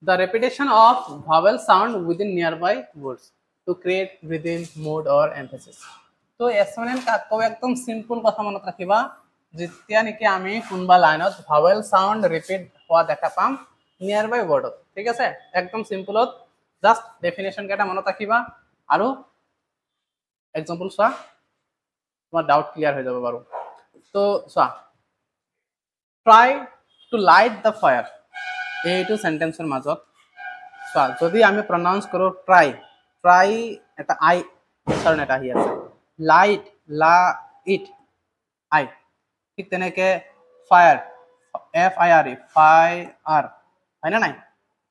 The repetition of vowel sound within nearby words to create rhythm, mood or emphasis. তো এছনেন্ট কাকো একদম simple কথা মনত ৰাখিবা যেতিয়া নেকি আমি কোনবা লাইনত ভাৱেল সাউন্ড ৰিপিট হোৱা দেখা পাম নিয়াৰ বাই ৱৰ্ডত ঠিক আছে একদম সিম্পলত জাস্ট ডেফিনেশন কেটা মনত ৰাখিবা আৰু এক্সাম্পল চোৱা তোমাৰ ডাউট ক্লিয়াৰ হৈ যাব বাৰু তো চোৱা try two light the fire এইটো সেন্টেন্সৰ মাজত চোৱা যদি আমি প্ৰনাউন্স কৰো ট্ৰাই ট্ৰাই এটা আই উচ্চাৰণ এটা আহি আছে লাইট লা ইট আই ঠিক তেনেকে fire F I R E fire হয় না নাই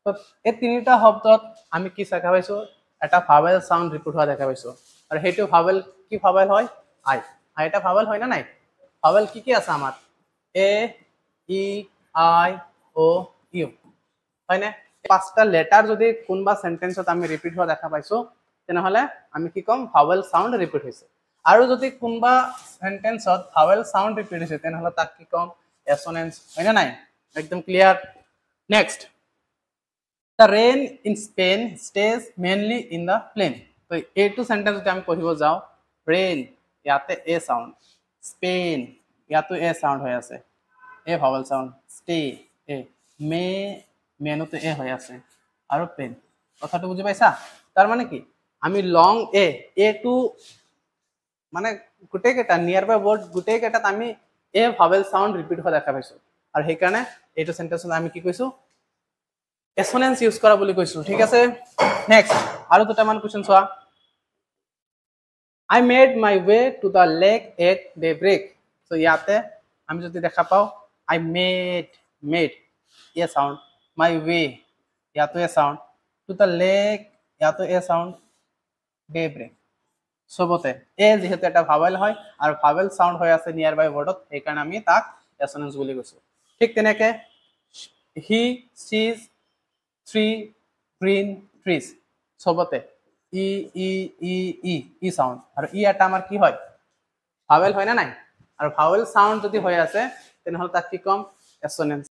তো এই তিনিটা শব্দত আমি কি দেখা পাইছো এটা ভাৱেল সাউন্ড ৰিপিট হোৱা দেখা পাইছো আৰু হেতু ভাৱেল কি ভাৱেল হয় আই আই এটা ভাৱেল হয় না নাই ভাৱেল কি আছে আমাৰ এ ই আই ও ইউ হয় না পাঁচটা লেটাৰ যদি কোনবা সেন্টেন্সত আমি ৰিপিট হোৱা দেখা পাইছো তেনেহলে আমি কি কম ভাৱেল সাউন্ড ৰিপিট হৈছে আৰু যদি কোনবা সেন্টেন্সত ভাৱেল সাউন্ড ৰিপিট হৈছে তেনেহলে তাক কি কম এছনেন্স হয় না নাই একদম clear next The rain in Spain stays mainly in the plain. So, A2 sentence যদি আমি পঢ়িব যাও rain ইয়াতে a sound Spain ইয়াতো a sound হৈ আছে a vowel sound stay a may মেনুতে a হৈ আছে আৰু plain কথাটো বুজি পাইছা তাৰ মানে কি আমি লং a to মানে গুটে কেটা নিয়াৰ বাই ওয়াৰ্ড গুটে কেটাত আমি a vowel sound ৰিপিট হোৱা দেখা পাইছো আৰু সেই কাৰণে এইটো সেন্টেন্সত আমি কি কৈছো এছনেন্স ইউজ কৰা বুলি কৈছো ঠিক আছে নেক্সট আৰু দুটামান কোৱেশ্চন চোৱা I made my way to the lake at daybreak so ইয়াতে আমি যদি দেখা পাও I made a sound my way ইয়াতো a sound to the lake ইয়াতো a sound daybreak সবতে এ যেহেতু এটা ভাৱেল হয় আৰু ভাৱেল সাউন্ড হৈ আছে নিয়াৰ বাই ওয়াৰ্ডত এই কাৰণে আমি তাক এছনেন্স বুলি কৈছো ঠিক তেনেকে he sees three green trees সবতে ই ই ই ই ই সাউন্ড আৰু ই এটা আমাৰ কি হয় ভাৱেল হয় না নাই আৰু ভাৱেল সাউন্ড যদি হৈ আছে তেনেহলে তাক কি কম এছনেন্স